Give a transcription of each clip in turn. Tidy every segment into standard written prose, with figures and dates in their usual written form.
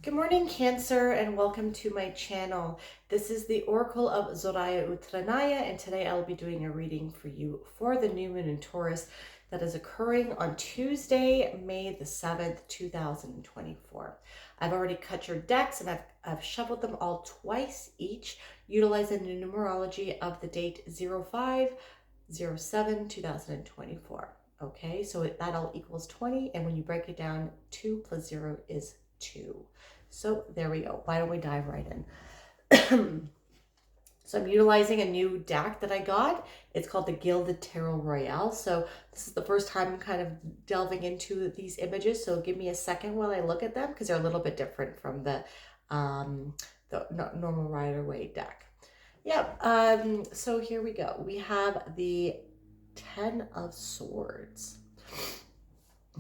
Good morning, Cancer, and welcome to my channel. This is the Oracle of Zoraya Utranaya, and today I'll be doing a reading for you for the new moon in Taurus that is occurring on Tuesday, May the 7th, 2024. I've already cut your decks and I've shuffled them all twice each, utilizing the numerology of the date 05/07/2024. Okay, so that all equals 20, and when you break it down, 2 plus 0 is 2. So there we go. Why don't we dive right in? So I'm utilizing a new deck that I got. It's called the Gilded Tarot Royale. So this is the first time I'm kind of delving into these images. So give me a second while I look at them because they're a little bit different from the normal Rider-Waite deck. Yep. So here we go. We have the Ten of Swords.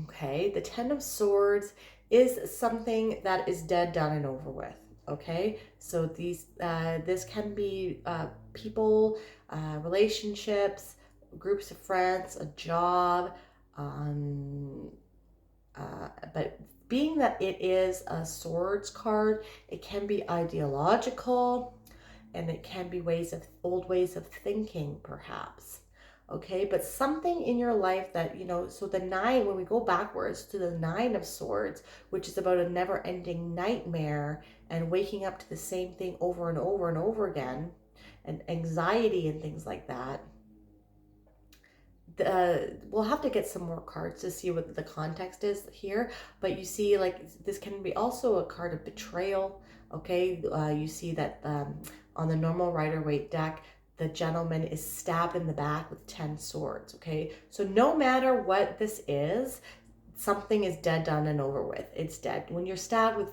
Okay, the Ten of Swords is something that is dead, done, and over with. Okay, so this can be people, relationships, groups of friends, a job, but being that it is a swords card, it can be ideological, and it can be old ways of thinking, perhaps. Okay, but something in your life that, so the 9, when we go backwards to the 9 of Swords, which is about a never-ending nightmare and waking up to the same thing over and over and over again, and anxiety and things like that. We'll have to get some more cards to see what the context is here, but you see, like, this can be also a card of betrayal. Okay, you see that on the normal Rider-Waite deck, the gentleman is stabbed in the back with 10 swords. Okay, so no matter what this is, something is dead, done, and over with. It's dead. When you're stabbed with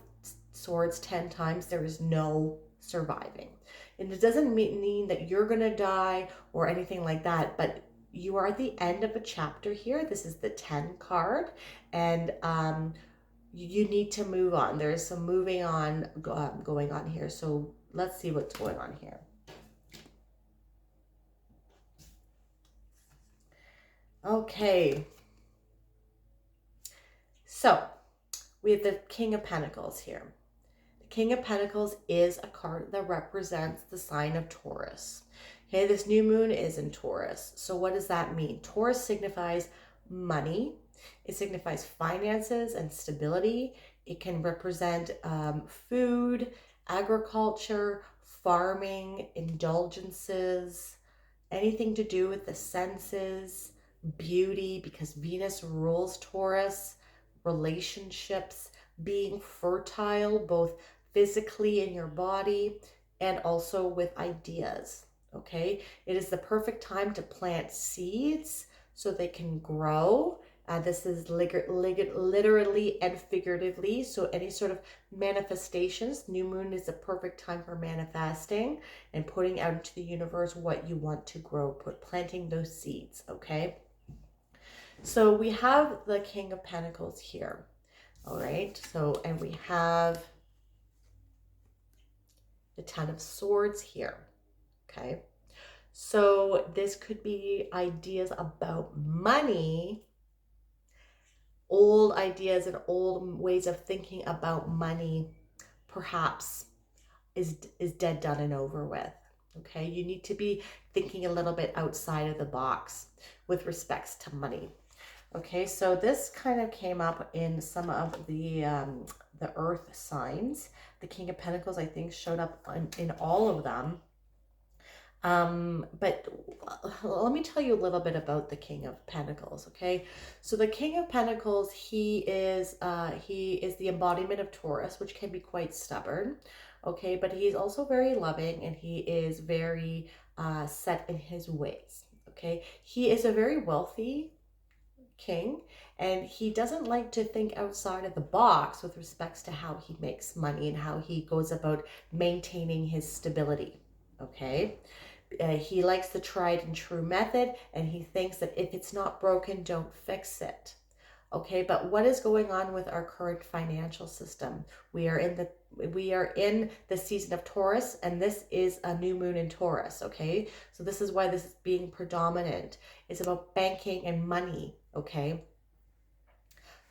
swords 10 times, there is no surviving. And it doesn't mean that you're gonna die or anything like that, but you are at the end of a chapter here. This is the 10 card, and you need to move on. There is some moving on going on here. So let's see what's going on here. Okay. So we have the King of Pentacles here. The King of Pentacles is a card that represents the sign of Taurus. Okay, this new moon is in Taurus. So what does that mean? Taurus signifies money. It signifies finances and stability. It can represent food, agriculture, farming, indulgences, anything to do with the senses, beauty, because Venus rules Taurus, relationships, being fertile, both physically in your body and also with ideas. Okay, it is the perfect time to plant seeds so they can grow. This is literally and figuratively. So any sort of manifestations, new moon is the perfect time for manifesting and putting out into the universe what you want to grow, planting those seeds. Okay, so we have the King of Pentacles here. All right, so, and we have the Ten of Swords here. Okay, so this could be ideas about money, old ideas and old ways of thinking about money, perhaps is dead, done, and over with. Okay, you need to be thinking a little bit outside of the box with respects to money. Okay, so this kind of came up in some of the earth signs. The King of Pentacles, I think, showed up in all of them. But let me tell you a little bit about the King of Pentacles, okay? So the King of Pentacles, he is the embodiment of Taurus, which can be quite stubborn, okay? But he's also very loving, and he is very set in his ways, okay? He is a very wealthy king, and he doesn't like to think outside of the box with respects to how he makes money and how he goes about maintaining his stability, okay? He likes the tried and true method, and he thinks that if it's not broken, don't fix it. Okay, but what is going on with our current financial system? We are in the season of Taurus, and this is a new moon in Taurus. Okay, so this is why this is being predominant. It's about banking and money. Okay,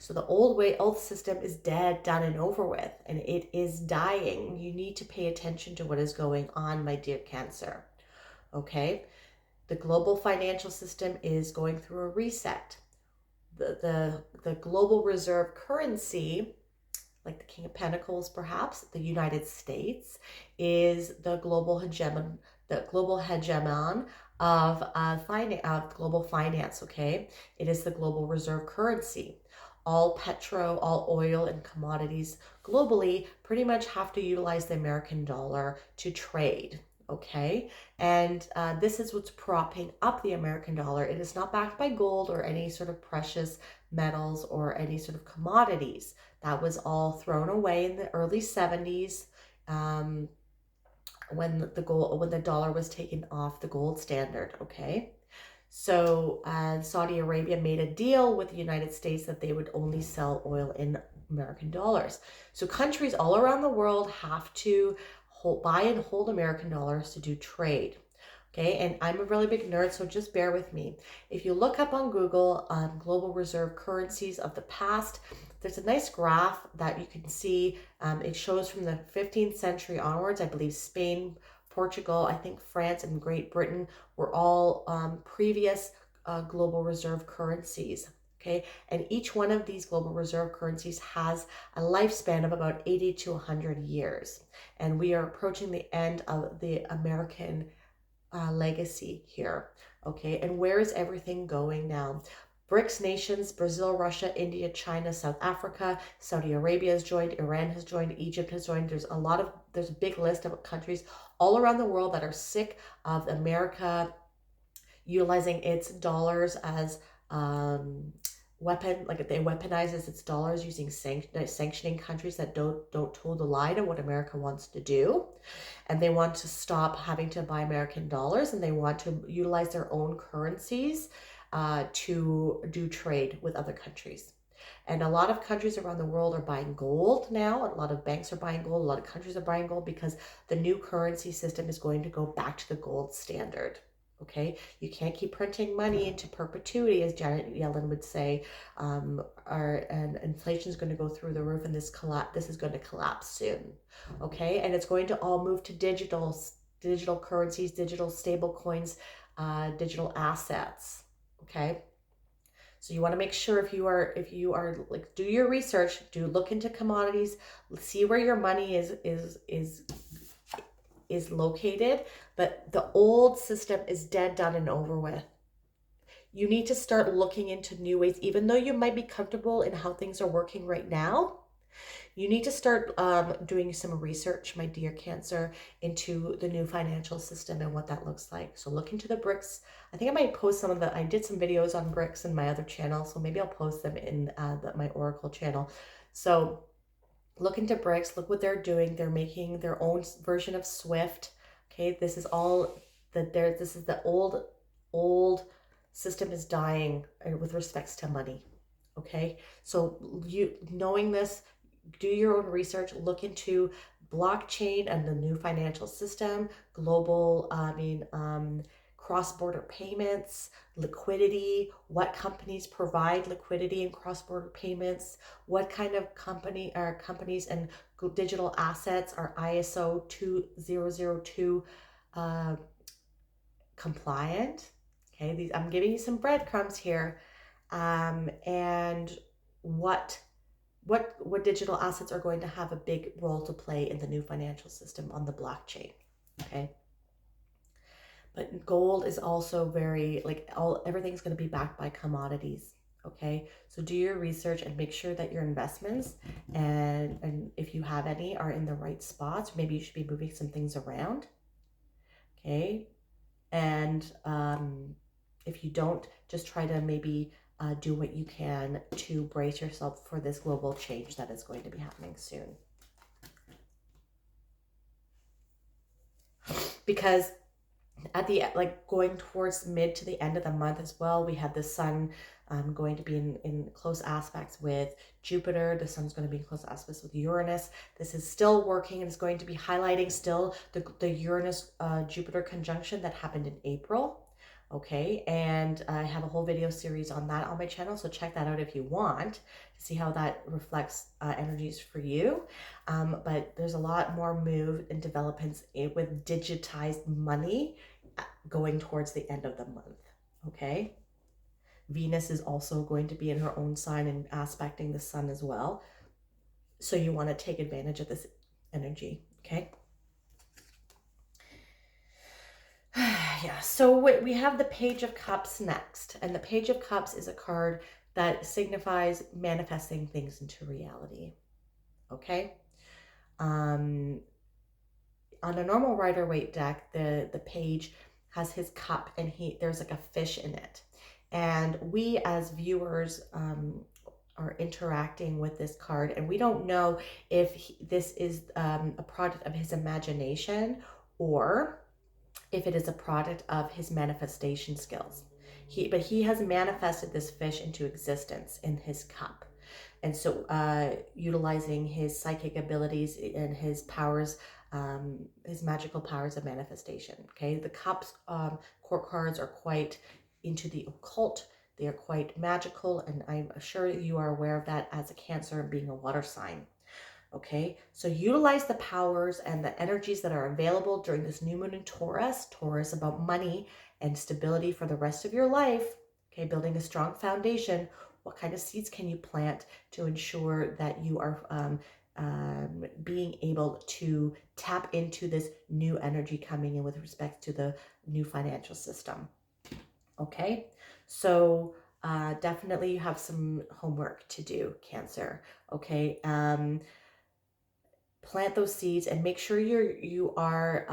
So the old system is dead, done, and over with, and it is dying. You need to pay attention to what is going on, my dear Cancer. Okay? The global financial system is going through a reset. The global reserve currency, like the King of Pentacles, perhaps, the United States, is the global hegemon, of global finance. Okay, it is the global reserve currency. All oil, and commodities globally pretty much have to utilize the American dollar to trade. Okay, and this is what's propping up the American dollar. It is not backed by gold or any sort of precious metals or any sort of commodities. That was all thrown away in the early 70s, when the dollar was taken off the gold standard. Okay, so Saudi Arabia made a deal with the United States that they would only sell oil in American dollars. So countries all around the world have to buy and hold American dollars to do trade. Okay, and I'm a really big nerd, so just bear with me. If you look up on Google global reserve currencies of the past, there's a nice graph that you can see. It shows from the 15th century onwards. I believe Spain, Portugal, I think France, and Great Britain were all previous global reserve currencies. Okay, and each one of these global reserve currencies has a lifespan of about 80 to 100 years. And we are approaching the end of the American legacy here. Okay, and where is everything going now? BRICS nations, Brazil, Russia, India, China, South Africa, Saudi Arabia has joined, Iran has joined, Egypt has joined. There's a big list of countries all around the world that are sick of America utilizing its dollars as weapon, like they weaponizes its dollars, using sanctioning countries that don't toe the line of what America wants to do. And they want to stop having to buy American dollars, and they want to utilize their own currencies to do trade with other countries. And a lot of countries around the world are buying gold now. A lot of banks are buying gold. A lot of countries are buying gold because the new currency system is going to go back to the gold standard. Okay, you can't keep printing money into perpetuity, as Janet Yellen would say. And inflation is going to go through the roof, and this is going to collapse soon. Okay, and it's going to all move to digital currencies, digital stable coins, digital assets. Okay, so you want to make sure, if you are like, do your research, do look into commodities, see where your money is located. But the old system is dead, done, and over with. You need to start looking into new ways. Even though you might be comfortable in how things are working right now, you need to start doing some research, my dear Cancer, into the new financial system and what that looks like. So look into the BRICS. I think I might post I did some videos on BRICS in my other channel, so maybe I'll post them in my Oracle channel. So look into BRICS, look what they're doing. They're making their own version of SWIFT. Okay, this is the old system is dying with respects to money. Okay, so knowing this, do your own research, look into blockchain and the new financial system, global, cross-border payments, liquidity, what companies provide liquidity and cross-border payments, what kind of companies and digital assets are ISO 2002 compliant. Okay, I'm giving you some breadcrumbs here, and what digital assets are going to have a big role to play in the new financial system on the blockchain. Okay. But gold is also very, everything's going to be backed by commodities. Okay, so do your research and make sure that your investments, and if you have any, are in the right spots. Maybe you should be moving some things around. Okay, and if you don't, just try to maybe do what you can to brace yourself for this global change that is going to be happening soon. Because at the going towards mid to the end of the month as well, we have the sun going to be in close aspects with Jupiter. The sun's going to be in close aspects with Uranus. This is still working, and it's going to be highlighting still the Uranus Jupiter conjunction that happened in April. Okay, and I have a whole video series on that on my channel, so check that out if you want to see how that reflects energies for you. But there's a lot more move and developments with digitized money going towards the end of the month. Okay, Venus is also going to be in her own sign and aspecting the sun as well, so you want to take advantage of this energy. Okay. Yeah, so we have the Page of Cups next, and the Page of Cups is a card that signifies manifesting things into reality. Okay. On a normal Rider-Waite deck, the page has his cup, and there's like a fish in it, and we as viewers are interacting with this card, and we don't know if this is a product of his imagination or if it is a product of his manifestation skills. But he has manifested this fish into existence in his cup. And so utilizing his psychic abilities and his powers, his magical powers of manifestation. Okay, the cups court cards are quite into the occult. They are quite magical, and I'm sure you are aware of that as a Cancer and being a water sign. Okay, so utilize the powers and the energies that are available during this new moon in Taurus. Taurus about money and stability for the rest of your life. Okay, building a strong foundation. What kind of seeds can you plant to ensure that you are being able to tap into this new energy coming in with respect to the new financial system? Okay, so definitely you have some homework to do, Cancer. Okay, plant those seeds and make sure you are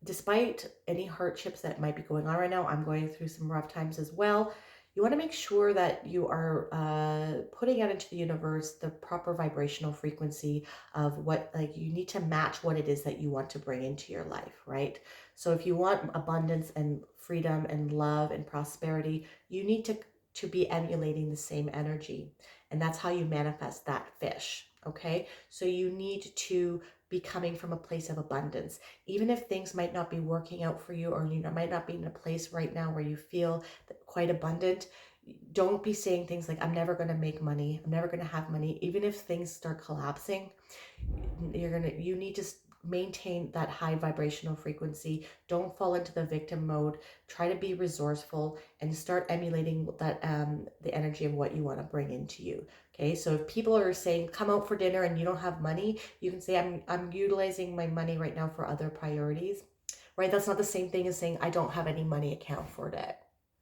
despite any hardships that might be going on right now. I'm going through some rough times as well. You want to make sure that you are putting out into the universe the proper vibrational frequency of what, like, you need to match what it is that you want to bring into your life, right? So if you want abundance and freedom and love and prosperity, you need to be emulating the same energy, and that's how you manifest that fish. Okay, so you need to be coming from a place of abundance. Even if things might not be working out for you, or you might not be in a place right now where you feel quite abundant, don't be saying things like, I'm never going to make money, I'm never going to have money. Even if things start collapsing, you need to maintain that high vibrational frequency. Don't fall into the victim mode. Try to be resourceful and start emulating that the energy of what you want to bring into you. Okay, so if people are saying come out for dinner and you don't have money, you can say I'm utilizing my money right now for other priorities. Right? That's not the same thing as saying I don't have any money account for it.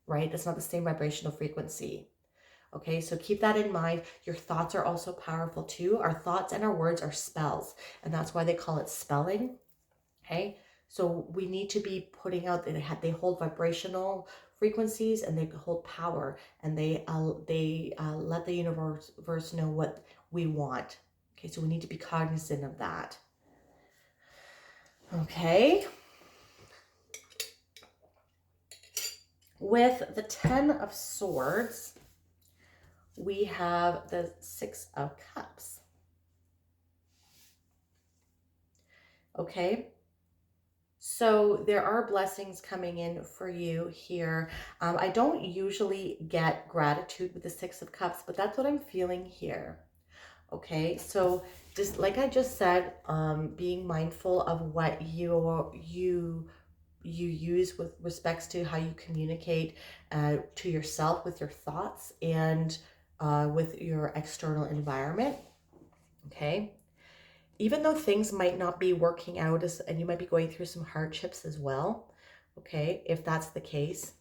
Right? That's not the same vibrational frequency. Okay, so keep that in mind. Your thoughts are also powerful too. Our thoughts and our words are spells, and that's why they call it spelling. Okay, so we need to be putting out that they hold vibrational frequencies, and they hold power, and they let the universe know what we want. Okay, so we need to be cognizant of that. Okay. With the 10 of Swords, we have the 6 of Cups. Okay, so there are blessings coming in for you here. I don't usually get gratitude with the 6 of Cups, but that's what I'm feeling here. Okay, so just like I just said, being mindful of what you use with respects to how you communicate to yourself with your thoughts and with your external environment. Okay, even though things might not be working out and you might be going through some hardships as well. Okay, if that's the case,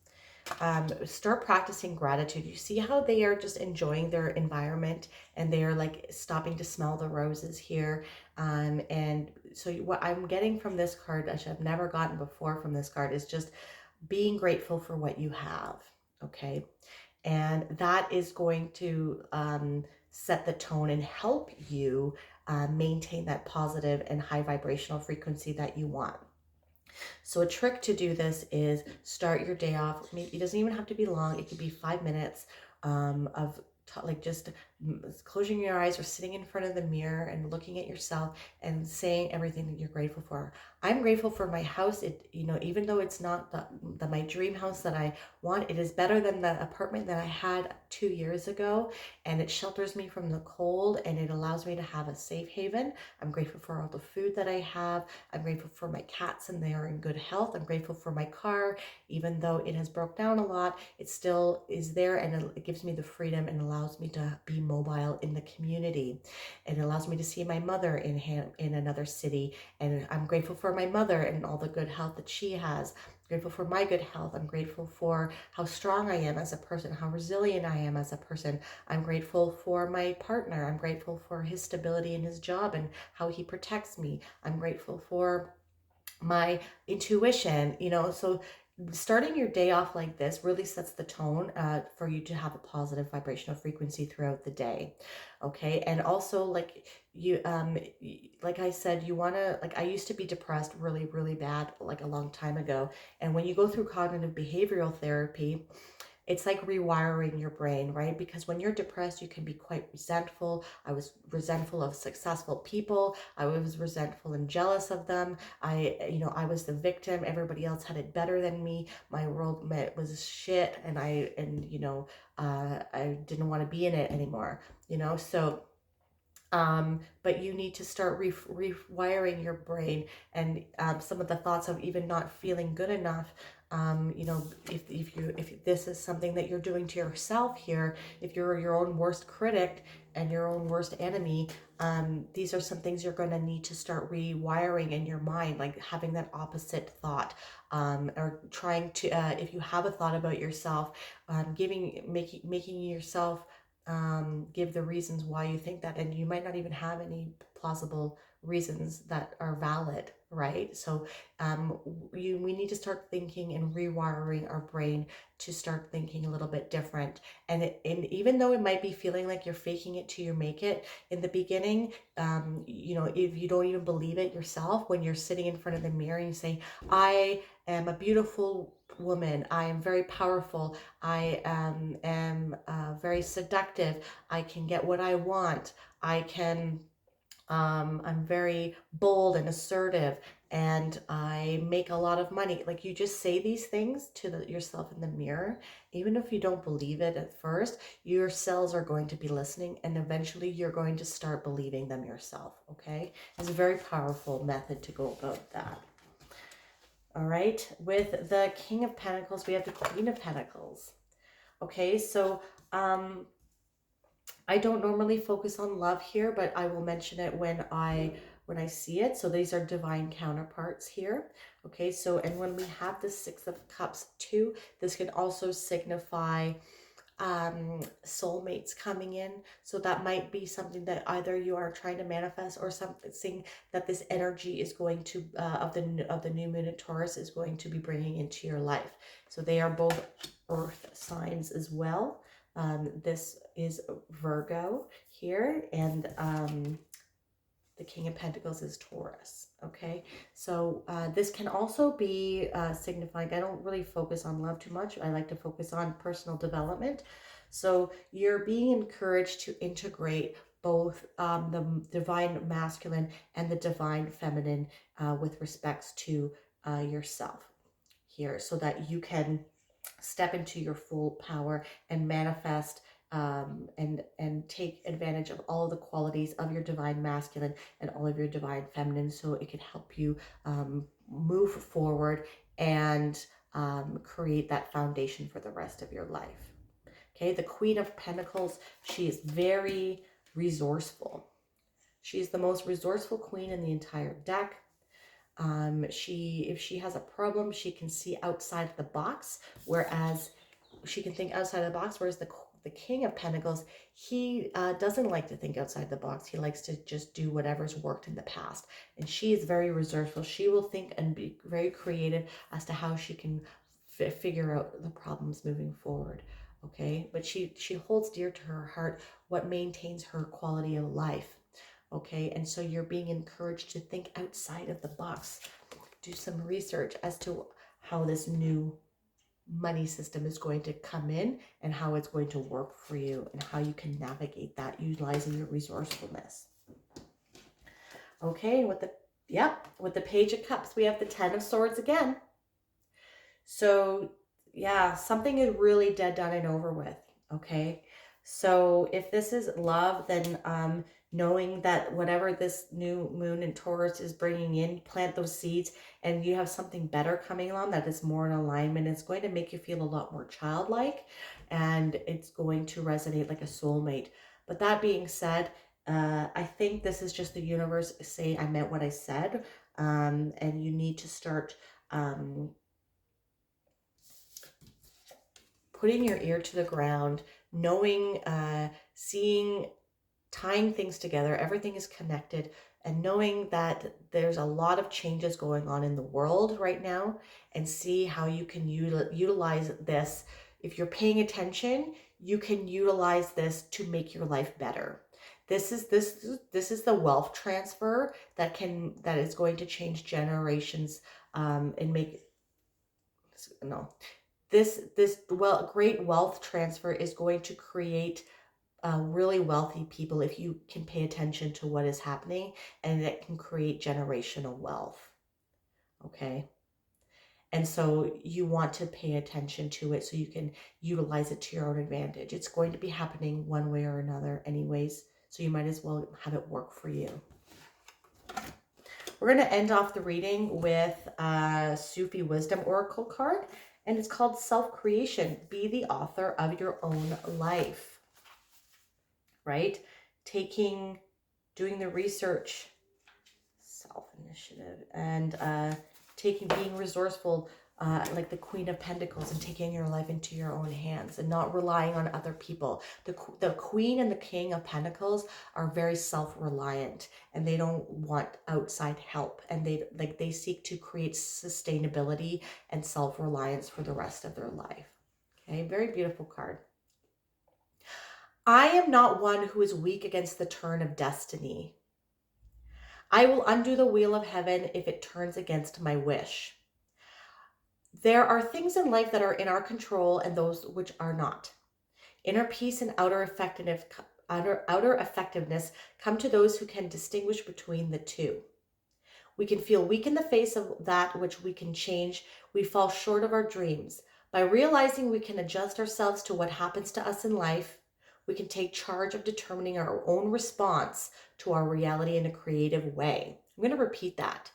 start practicing gratitude. You see how they are just enjoying their environment, and they are like stopping to smell the roses here. And so what I'm getting from this card, which I've never gotten before from this card, is just being grateful for what you have. Okay, and that is going to set the tone and help you maintain that positive and high vibrational frequency that you want. So a trick to do this is start your day off. Maybe it doesn't even have to be long. It could be 5 minutes of like just closing your eyes or sitting in front of the mirror and looking at yourself and saying everything that you're grateful for. I'm grateful for my house. It, you know, even though it's not my dream house that I want, it is better than the apartment that I had 2 years ago, and it shelters me from the cold and it allows me to have a safe haven. I'm grateful for all the food that I have. I'm grateful for my cats and they are in good health. I'm grateful for my car, even though it has broke down a lot, it still is there, and it gives me the freedom and allows me to be mobile in the community. It allows me to see my mother in another city, and I'm grateful for my mother and all the good health that she has. I'm grateful for my good health. I'm grateful for how strong I am as a person, how resilient I am as a person. I'm grateful for my partner. I'm grateful for his stability in his job and how he protects me. I'm grateful for my intuition, you know. So starting your day off like this really sets the tone for you to have a positive vibrational frequency throughout the day. Okay. And also, like you like I said, you want to, like, I used to be depressed really, really bad, like a long time ago. And when you go through cognitive behavioral therapy, it's like rewiring your brain, right? Because when you're depressed, you can be quite resentful. I was resentful of successful people. I was resentful and jealous of them. I was the victim. Everybody else had it better than me. My world was shit, and I didn't want to be in it anymore. So but you need to start rewiring your brain, and some of the thoughts of even not feeling good enough. If this is something that you're doing to yourself here, if you're your own worst critic and your own worst enemy, these are some things you're going to need to start rewiring in your mind, like having that opposite thought, or trying to, if you have a thought about yourself, making yourself give the reasons why you think that, and you might not even have any plausible reasons that are valid, right? So we need to start thinking and rewiring our brain to start thinking a little bit different. And even though it might be feeling like you're faking it till you make it in the beginning, if you don't even believe it yourself, when you're sitting in front of the mirror and you say, I am a beautiful woman, I am very powerful, I am very seductive, I can get what I want, I'm very bold and assertive, and I make a lot of money. Like, you just say these things to yourself in the mirror. Even if you don't believe it at first, your cells are going to be listening, and eventually you're going to start believing them yourself. Okay? It's a very powerful method to go about that. All right, with the King of Pentacles, we have the Queen of Pentacles. Okay, so I don't normally focus on love here, but I will mention it when I see it. So these are divine counterparts here. Okay, so, and when we have the Six of Cups too, this can also signify soulmates coming in. So that might be something that either you are trying to manifest, or something that this energy is going to of the new moon in Taurus is going to be bringing into your life. So they are both earth signs as well. This is Virgo here, and the King of Pentacles is Taurus. Okay, so this can also be signifying, I don't really focus on love too much. I like to focus on personal development. So you're being encouraged to integrate both the divine masculine and the divine feminine with respects to yourself here, so that you can step into your full power and manifest and take advantage of all of the qualities of your divine masculine and all of your divine feminine, so it can help you move forward and create that foundation for the rest of your life. Okay, the Queen of Pentacles, she is very resourceful. She's the most resourceful queen in the entire deck. If she has a problem, she can see outside the box, whereas she can think outside the box, whereas the King of Pentacles, he doesn't like to think outside the box. He likes to just do whatever's worked in the past. And she is very resourceful. She will think and be very creative as to how she can figure out the problems moving forward. Okay, but she holds dear to her heart what maintains her quality of life. Okay, and so you're being encouraged to think outside of the box. Do some research as to how this new money system is going to come in and how it's going to work for you and how you can navigate that utilizing your resourcefulness. Okay, with the Page of Cups, we have the Ten of Swords again. So yeah, something is really dead, done, and over with. Okay, so if this is love, then knowing that whatever this new moon in Taurus is bringing in, plant those seeds, and you have something better coming along that is more in alignment. It's going to make you feel a lot more childlike, and it's going to resonate like a soulmate. But that being said, I think this is just the universe saying I meant what I said, and you need to start putting your ear to the ground, knowing, seeing, tying things together. Everything is connected, and knowing that there's a lot of changes going on in the world right now, and see how you can utilize this. If you're paying attention, you can utilize this to make your life better. This is the wealth transfer that is going to change generations, and make no this great wealth transfer is going to create really wealthy people if you can pay attention to what is happening, and it can create generational wealth. Okay. And so you want to pay attention to it so you can utilize it to your own advantage. It's going to be happening one way or another anyways, so you might as well have it work for you. We're going to end off the reading with Sufi Wisdom Oracle card, and it's called Self-Creation. Be the author of your own life. Right? Doing the research, self-initiative, and being resourceful, like the Queen of Pentacles, and taking your life into your own hands and not relying on other people. The Queen and the King of Pentacles are very self-reliant, and they don't want outside help, and they seek to create sustainability and self-reliance for the rest of their life. Okay, very beautiful card. I am not one who is weak against the turn of destiny. I will undo the wheel of heaven if it turns against my wish. There are things in life that are in our control and those which are not. Inner peace and outer effectiveness come to those who can distinguish between the two. We can feel weak in the face of that which we can change. We fall short of our dreams. By realizing we can adjust ourselves to what happens to us in life, we can take charge of determining our own response to our reality in a creative way. I'm going to repeat that.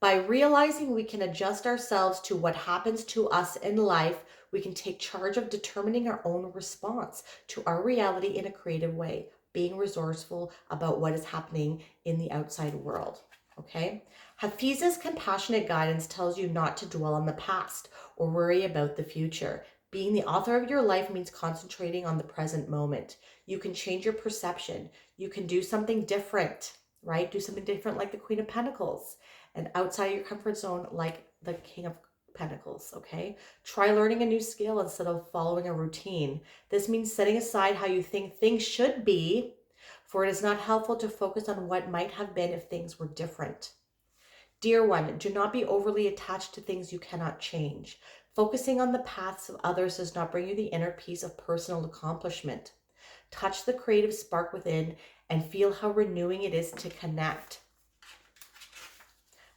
By realizing we can adjust ourselves to what happens to us in life, we can take charge of determining our own response to our reality in a creative way, being resourceful about what is happening in the outside world. Okay? Hafiza's compassionate guidance tells you not to dwell on the past or worry about the future. Being the author of your life means concentrating on the present moment. You can change your perception. You can do something different, right? Do something different like the Queen of Pentacles, and outside your comfort zone like the King of Pentacles, okay? Try learning a new skill instead of following a routine. This means setting aside how you think things should be, for it is not helpful to focus on what might have been if things were different. Dear one, do not be overly attached to things you cannot change. Focusing on the paths of others does not bring you the inner peace of personal accomplishment. Touch the creative spark within and feel how renewing it is to connect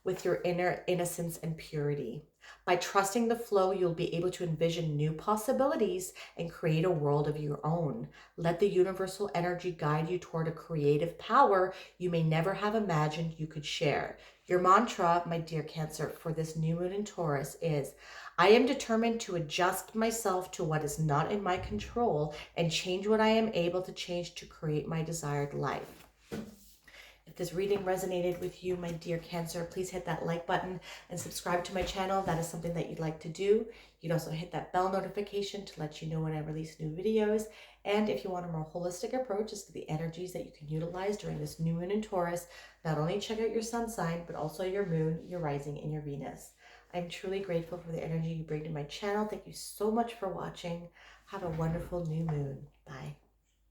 with your inner innocence and purity. By trusting the flow, you'll be able to envision new possibilities and create a world of your own. Let the universal energy guide you toward a creative power you may never have imagined you could share. Your mantra, my dear Cancer, for this new moon in Taurus is, I am determined to adjust myself to what is not in my control and change what I am able to change to create my desired life. If this reading resonated with you, my dear Cancer, please hit that like button and subscribe to my channel if that is something that you'd like to do. You'd also hit that bell notification to let you know when I release new videos. And if you want a more holistic approach as to the energies that you can utilize during this new moon in Taurus, not only check out your sun sign, but also your moon, your rising, and your Venus. I'm truly grateful for the energy you bring to my channel. Thank you so much for watching. Have a wonderful new moon. Bye.